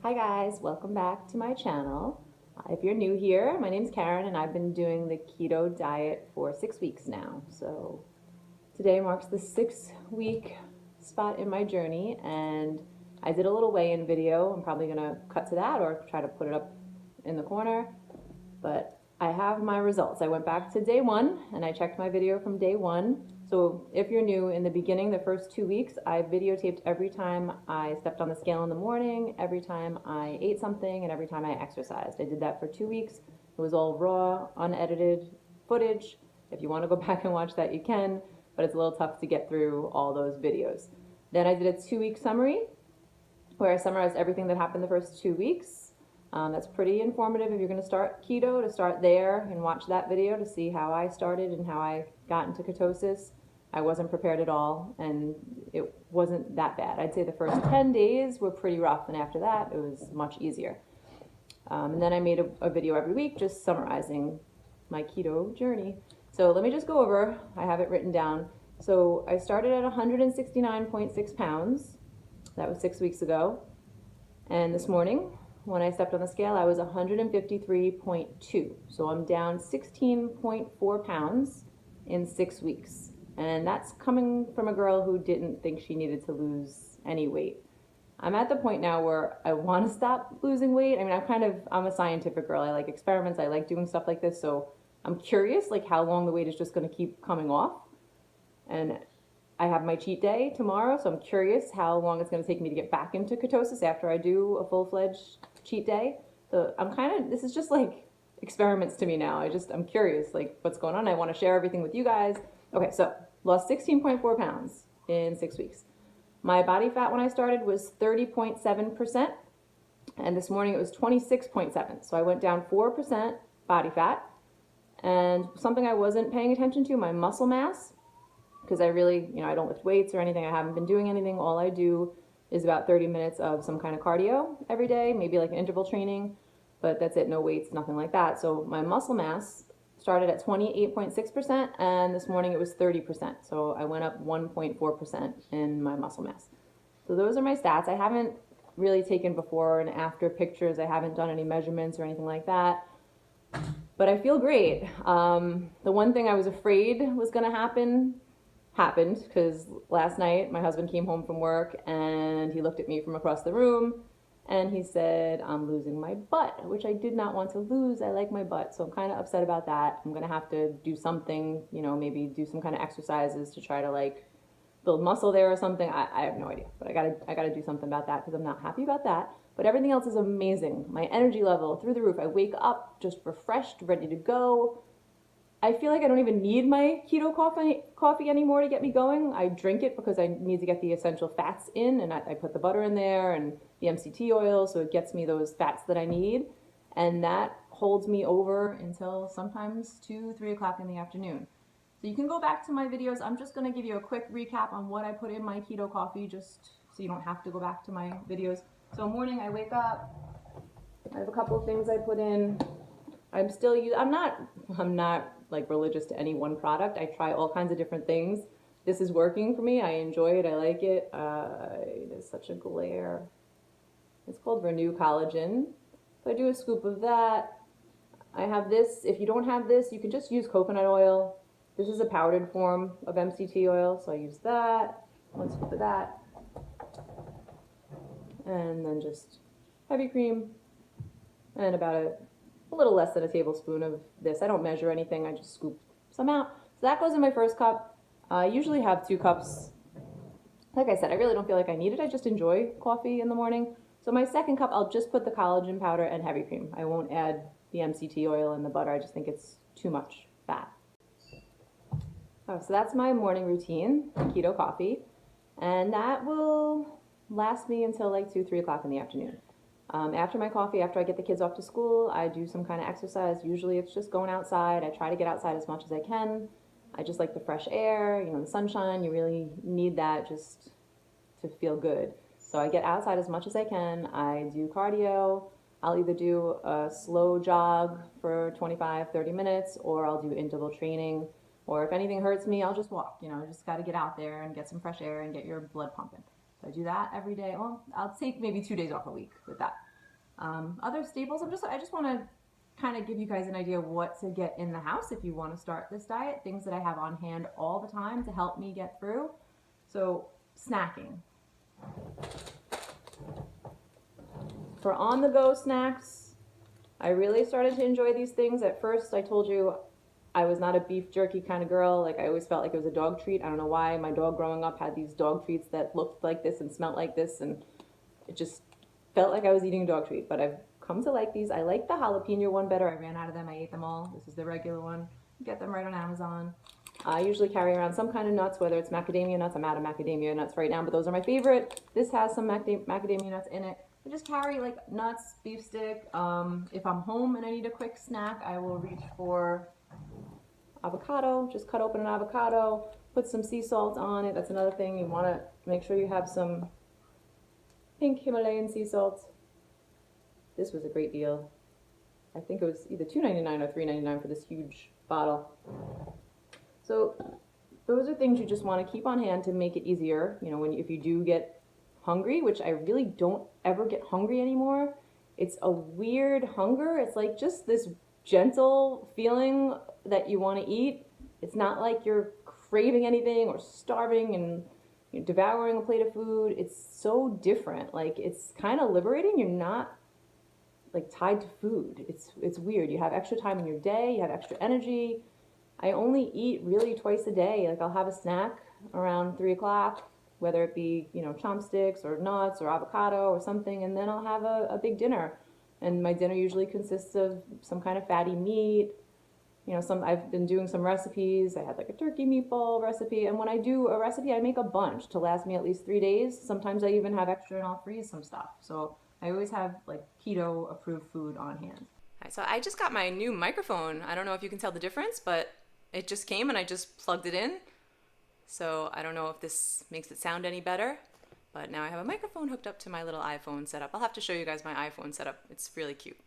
Hi guys, welcome back to my channel. If you're new here, my name's Karen and I've been doing the keto diet for 6 weeks now. So today marks the 6 week spot in my journey, and I did a little weigh-in video. I'm probably gonna cut to that or try to put it up in the corner, but I have my results. I went back to day one and I checked my video from day one. So if you're new, in the beginning, the first 2 weeks, I videotaped every time I stepped on the scale in the morning, every time I ate something, and every time I exercised. I did that for 2 weeks. It was all raw, unedited footage. If you want to go back and watch that, you can, but it's a little tough to get through all those videos. Then I did a 2 week summary where I summarized everything that happened the first 2 weeks. That's pretty informative if you're going to start keto, to start there and watch that video to see how I started and how I got into ketosis. I wasn't prepared at all, and it wasn't that bad. I'd say the first 10 days were pretty rough, and after that, it was much easier. And then I made a video every week just summarizing my keto journey. So let me just go over, I have it written down. So I started at 169.6 pounds. That was 6 weeks ago. And this morning, when I stepped on the scale, I was 153.2. So I'm down 16.4 pounds in 6 weeks. And that's coming from a girl who didn't think she needed to lose any weight. I'm at the point now where I want to stop losing weight. I mean, I'm a scientific girl. I like experiments. I like doing stuff like this. So I'm curious, like, how long the weight is just going to keep coming off. And I have my cheat day tomorrow, so I'm curious how long it's going to take me to get back into ketosis after I do a full-fledged cheat day. So this is just like experiments to me now. I'm curious, like, what's going on. I want to share everything with you guys. Okay, so lost 16.4 pounds in 6 weeks. My body fat when I started was 30.7%, and this morning it was 26.7. So I went down 4% body fat. And something I wasn't paying attention to, my muscle mass, because I really, I don't lift weights or anything. I haven't been doing anything. All I do is about 30 minutes of some kind of cardio every day, maybe like an interval training, but that's it, no weights, nothing like that. So my muscle mass started at 28.6%, and this morning it was 30%. So I went up 1.4% in my muscle mass. So those are my stats. I haven't really taken before and after pictures. I haven't done any measurements or anything like that, but I feel great. The one thing I was afraid was going to happened, because last night my husband came home from work and he looked at me from across the room and he said, "I'm losing my butt," which I did not want to lose. I like my butt, so I'm kind of upset about that. I'm gonna have to do something, maybe do some kind of exercises to try to like build muscle there or something. I have no idea, but I gotta do something about that because I'm not happy about that. But everything else is amazing. My energy level through the roof. I wake up just refreshed, ready to go. I feel like I don't even need my keto coffee anymore to get me going. I drink it because I need to get the essential fats in, and I put the butter in there and the MCT oil, so it gets me those fats that I need, and that holds me over until sometimes 2, 3 o'clock in the afternoon. So you can go back to my videos. I'm just going to give you a quick recap on what I put in my keto coffee, just so you don't have to go back to my videos. So morning, I wake up. I have a couple of things I put in. I'm not like religious to any one product. I try all kinds of different things. This is working for me. I enjoy it. I like it. There's such a glare. It's called Renew Collagen. So I do a scoop of that. I have this. If you don't have this, you can just use coconut oil. This is a powdered form of MCT oil, so I use that. 1 scoop of that. And then just heavy cream and about a little less than a tablespoon of this. I don't measure anything. I just scoop some out. So that goes in my first cup. I usually have 2 cups. Like I said, I really don't feel like I need it. I just enjoy coffee in the morning. So my second cup, I'll just put the collagen powder and heavy cream. I won't add the MCT oil and the butter. I just think it's too much fat. Oh, so that's my morning routine, keto coffee. And that will last me until like 2, 3 o'clock in the afternoon. After my coffee, after I get the kids off to school, I do some kind of exercise. Usually it's just going outside. I try to get outside as much as I can. I just like the fresh air, the sunshine. You really need that just to feel good. So I get outside as much as I can. I do cardio. I'll either do a slow jog for 25, 30 minutes, or I'll do interval training. Or if anything hurts me, I'll just walk. Just got to get out there and get some fresh air and get your blood pumping. So I do that every day. Well, I'll take maybe 2 days off a week with that. Other staples, I just want to kind of give you guys an idea of what to get in the house if you want to start this diet, things that I have on hand all the time to help me get through. So snacking. For on-the-go snacks, I really started to enjoy these things. At first, I told you I was not a beef jerky kind of girl. Like, I always felt like it was a dog treat. I don't know why. My dog growing up had these dog treats that looked like this and smelled like this, and it just felt like I was eating a dog treat. But I've come to like these. I like the jalapeno one better. I ran out of them. I ate them all. This is the regular one. You get them right on Amazon. I usually carry around some kind of nuts, whether it's macadamia nuts. I'm out of macadamia nuts right now, but those are my favorite. This has some macadamia nuts in it. I just carry like nuts, beef stick. If I'm home and I need a quick snack, I will reach for avocado. Just cut open an avocado, put some sea salt on it. That's another thing. You want to make sure you have some pink Himalayan sea salt. This was a great deal. I think it was either $2.99 or $3.99 for this huge bottle. So those are things you just want to keep on hand to make it easier. You know, if you do get hungry, which I really don't ever get hungry anymore. It's a weird hunger. It's like just this gentle feeling that you want to eat. It's not like you're craving anything or starving and you're devouring a plate of food. It's so different. Like, it's kind of liberating. You're not like tied to food. It's weird. You have extra time in your day. You have extra energy. I only eat really twice a day. Like, I'll have a snack around 3 o'clock, whether it be, you know, chopsticks or nuts or avocado or something, and then I'll have a big dinner. And my dinner usually consists of some kind of fatty meat. You know, I've been doing some recipes. I had like a turkey meatball recipe, and when I do a recipe, I make a bunch to last me at least 3 days. Sometimes I even have extra and I'll freeze some stuff. So I always have like keto approved food on hand. All right, so I just got my new microphone. I don't know if you can tell the difference, but it just came and I just plugged it in. So I don't know if this makes it sound any better, but now I have a microphone hooked up to my little iPhone setup. I'll have to show you guys my iPhone setup. It's really cute.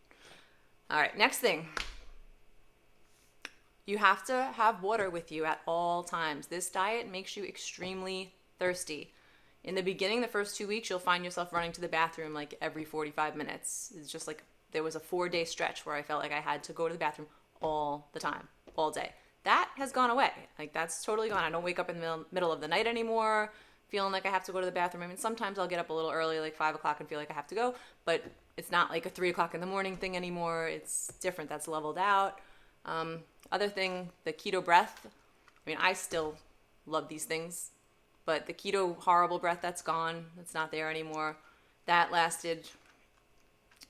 All right, next thing. You have to have water with you at all times. This diet makes you extremely thirsty. In the beginning, the first 2 weeks, you'll find yourself running to the bathroom like every 45 minutes. It's just like there was a 4-day stretch where I felt like I had to go to the bathroom all the time, all day. That has gone away. Like, that's totally gone. I don't wake up in the middle of the night anymore feeling like I have to go to the bathroom. I mean, sometimes I'll get up a little early, like 5 o'clock, and feel like I have to go, but it's not like a 3 o'clock in the morning thing anymore. It's different. That's leveled out. Other thing, the keto breath. I mean, I still love these things, but the keto horrible breath, that's gone. It's not there anymore. That lasted,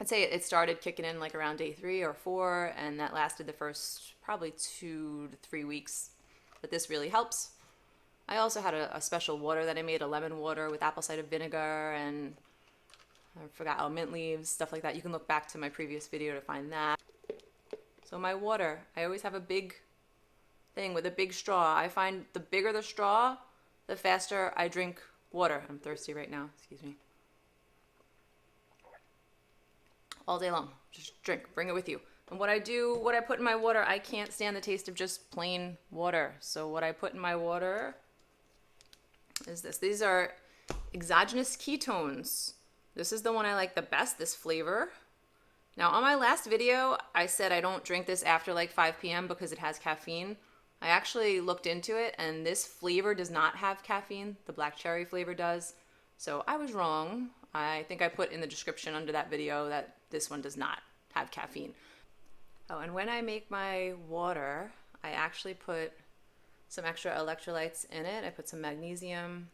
I'd say it started kicking in like around day 3 or 4, and that lasted the first probably 2 to 3 weeks. But this really helps. I also had a special water that I made, a lemon water with apple cider vinegar and I forgot, mint leaves, stuff like that. You can look back to my previous video to find that. So my water, I always have a big thing with a big straw. I find the bigger the straw, the faster I drink water. I'm thirsty right now, excuse me. All day long, just drink, bring it with you. And what I put in my water, I can't stand the taste of just plain water. So what I put in my water is this. These are exogenous ketones. This is the one I like the best, this flavor. Now, on my last video, I said I don't drink this after like 5 p.m. because it has caffeine. I actually looked into it, and this flavor does not have caffeine. The black cherry flavor does. So I was wrong. I think I put in the description under that video that this one does not have caffeine. Oh, and when I make my water, I actually put some extra electrolytes in it. I put some magnesium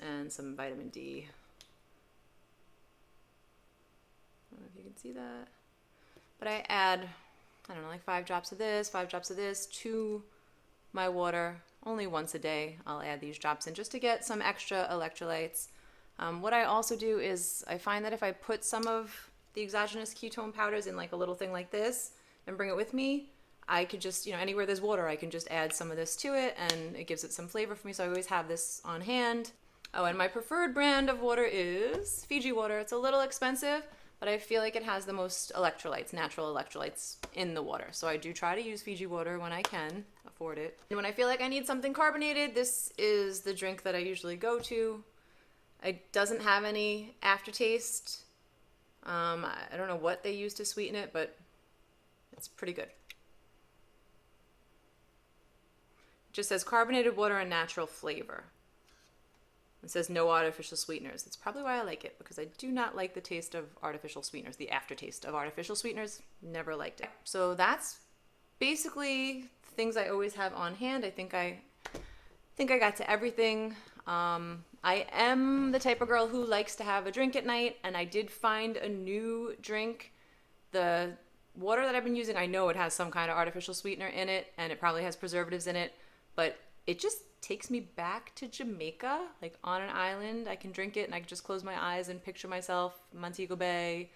and some vitamin D. I don't know if you can see that. But I add, I don't know, like 5 drops of this, 5 drops of this to my water. Only once a day I'll add these drops in just to get some extra electrolytes. What I also do is I find that if I put some of the exogenous ketone powders in like a little thing like this and bring it with me, I could just, anywhere there's water, I can just add some of this to it and it gives it some flavor for me. So I always have this on hand. Oh, and my preferred brand of water is Fiji water. It's a little expensive, but I feel like it has the most electrolytes, natural electrolytes in the water. So I do try to use Fiji water when I can afford it. And when I feel like I need something carbonated, this is the drink that I usually go to. It doesn't have any aftertaste. I don't know what they use to sweeten it, but it's pretty good. It just says carbonated water and natural flavor. It says no artificial sweeteners. That's probably why I like it, because I do not like the taste of artificial sweeteners, the aftertaste of artificial sweeteners. Never liked it. So that's basically things I always have on hand. I think I got to everything. I am the type of girl who likes to have a drink at night, and I did find a new drink. The water that I've been using, I know it has some kind of artificial sweetener in it, and it probably has preservatives in it, but it just takes me back to Jamaica, like on an island. I can drink it and I can just close my eyes and picture myself Montego Bay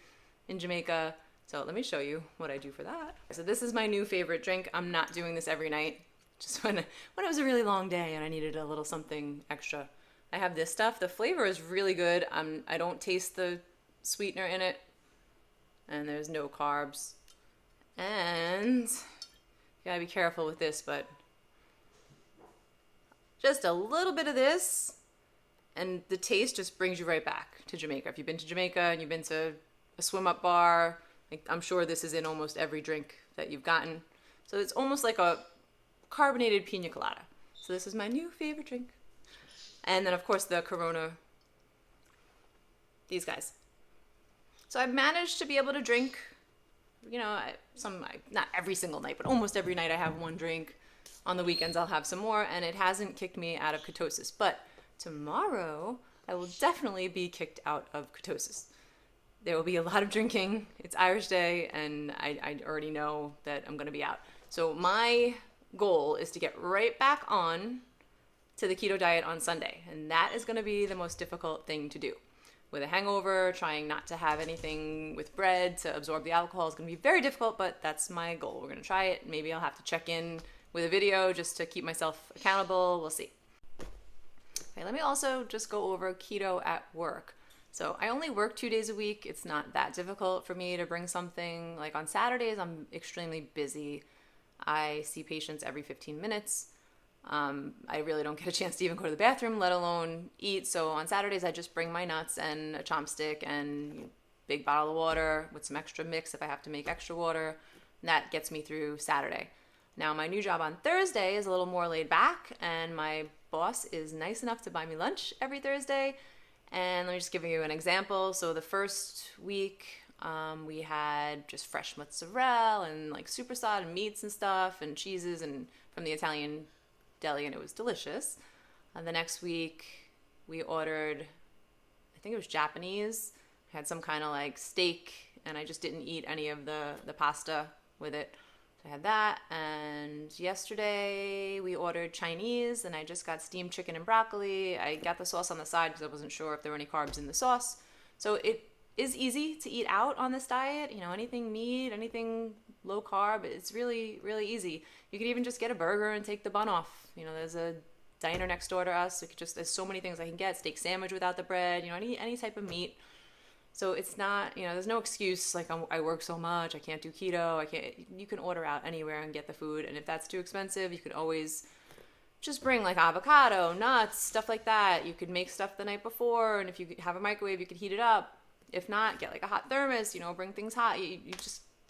in Jamaica. So let me show you what I do for that. So this is my new favorite drink. I'm not doing this every night. Just when it was a really long day and I needed a little something extra. I have this stuff. The flavor is really good. I don't taste the sweetener in it. And there's no carbs. And you gotta be careful with this, but just a little bit of this, and the taste just brings you right back to Jamaica. If you've been to Jamaica and you've been to a swim up bar, I'm sure this is in almost every drink that you've gotten. So it's almost like a carbonated pina colada. So this is my new favorite drink. And then of course the Corona, these guys. So I've managed to be able to drink, not every single night, but almost every night I have one drink. On the weekends, I'll have some more, and it hasn't kicked me out of ketosis. But tomorrow, I will definitely be kicked out of ketosis. There will be a lot of drinking. It's Irish Day, and I already know that I'm going to be out. So my goal is to get right back on to the keto diet on Sunday, and that is going to be the most difficult thing to do. With a hangover, trying not to have anything with bread to absorb the alcohol is going to be very difficult, but that's my goal. We're going to try it. Maybe I'll have to check in with a video just to keep myself accountable. We'll see. Okay, let me also just go over keto at work. So I only work 2 days a week. It's not that difficult for me to bring something. Like on Saturdays, I'm extremely busy. I see patients every 15 minutes. I really don't get a chance to even go to the bathroom, let alone eat. So on Saturdays, I just bring my nuts and a chopstick and a big bottle of water with some extra mix if I have to make extra water. And that gets me through Saturday. Now, my new job on Thursday is a little more laid back, and my boss is nice enough to buy me lunch every Thursday. And let me just give you an example. So the first week, we had just fresh mozzarella and like supersod and meats and stuff and cheeses and from the Italian deli, and it was delicious. The next week, we ordered, I think it was Japanese. I had some kind of like steak, and I just didn't eat any of the pasta with it. I had that, and yesterday we ordered Chinese, and I just got steamed chicken and broccoli. I got the sauce on the side because I wasn't sure if there were any carbs in the sauce. So it is easy to eat out on this diet. Anything meat, anything low carb, it's really, really easy. You could even just get a burger and take the bun off. There's a diner next door to us. There's so many things I can get. Steak sandwich without the bread, any type of meat. So it's not, there's no excuse like I work so much, I can't do keto, you can order out anywhere and get the food. And if that's too expensive, you could always just bring like avocado, nuts, stuff like that. You could make stuff the night before, and if you have a microwave, you could heat it up. If not, get like a hot thermos, bring things hot.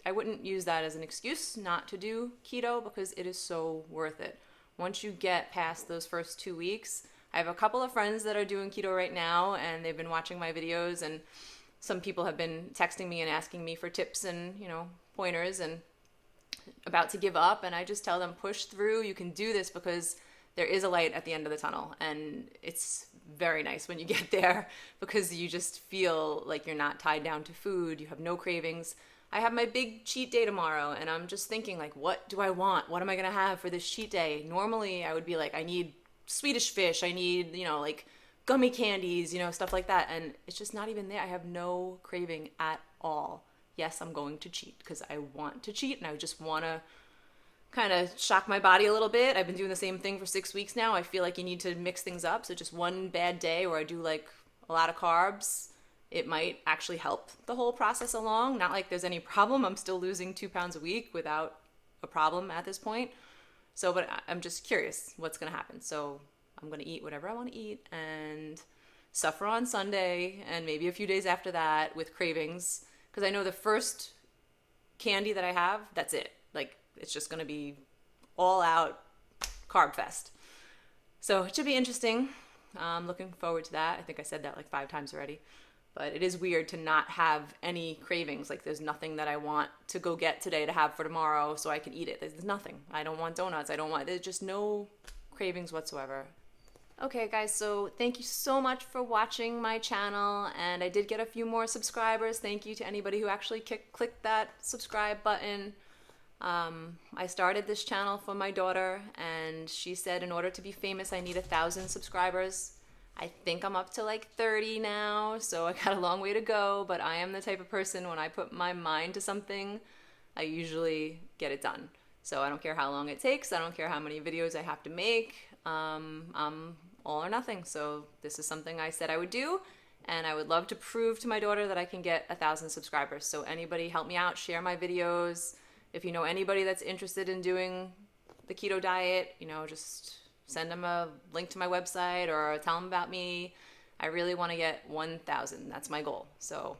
I wouldn't use that as an excuse not to do keto because it is so worth it. Once you get past those first 2 weeks, I have a couple of friends that are doing keto right now, and they've been watching my videos, and some people have been texting me and asking me for tips and, pointers, and about to give up. And I just tell them, push through. You can do this because there is a light at the end of the tunnel. And it's very nice when you get there because you just feel like you're not tied down to food. You have no cravings. I have my big cheat day tomorrow, and I'm just thinking like, what do I want? What am I going to have for this cheat day? Normally I would be like, I need Swedish fish. I need, like gummy candies, stuff like that. And it's just not even there. I have no craving at all. Yes, I'm going to cheat because I want to cheat, and I just want to kind of shock my body a little bit. I've been doing the same thing for 6 weeks now. I feel like you need to mix things up. So just one bad day where I do like a lot of carbs, it might actually help the whole process along. Not like there's any problem. I'm still losing 2 pounds a week without a problem at this point. So, but I'm just curious what's going to happen. So I'm going to eat whatever I want to eat and suffer on Sunday and maybe a few days after that with cravings, because I know the first candy that I have, that's it. Like, it's just going to be all out carb fest. So it should be interesting. I'm looking forward to that. I think I said that like 5 times already. But it is weird to not have any cravings. Like, there's nothing that I want to go get today to have for tomorrow so I can eat it. There's nothing. I don't want donuts. There's just no cravings whatsoever. Okay, guys, so thank you so much for watching my channel. And I did get a few more subscribers. Thank you to anybody who actually clicked that subscribe button. I started this channel for my daughter, and she said in order to be famous, I need 1,000 subscribers. I think I'm up to like 30 now, so I got a long way to go, but I am the type of person, when I put my mind to something, I usually get it done. So I don't care how long it takes. I don't care how many videos I have to make. I'm all or nothing. So this is something I said I would do, and I would love to prove to my daughter that I can get 1,000 subscribers. So anybody help me out, share my videos. If you know anybody that's interested in doing the keto diet, just send them a link to my website or tell them about me. I really want to get 1,000. That's my goal. So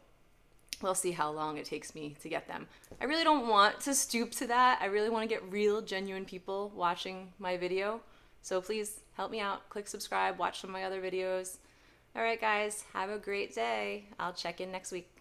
we'll see how long it takes me to get them. I really don't want to stoop to that. I really want to get real, genuine people watching my video. So please help me out. Click subscribe, watch some of my other videos. All right, guys, have a great day. I'll check in next week.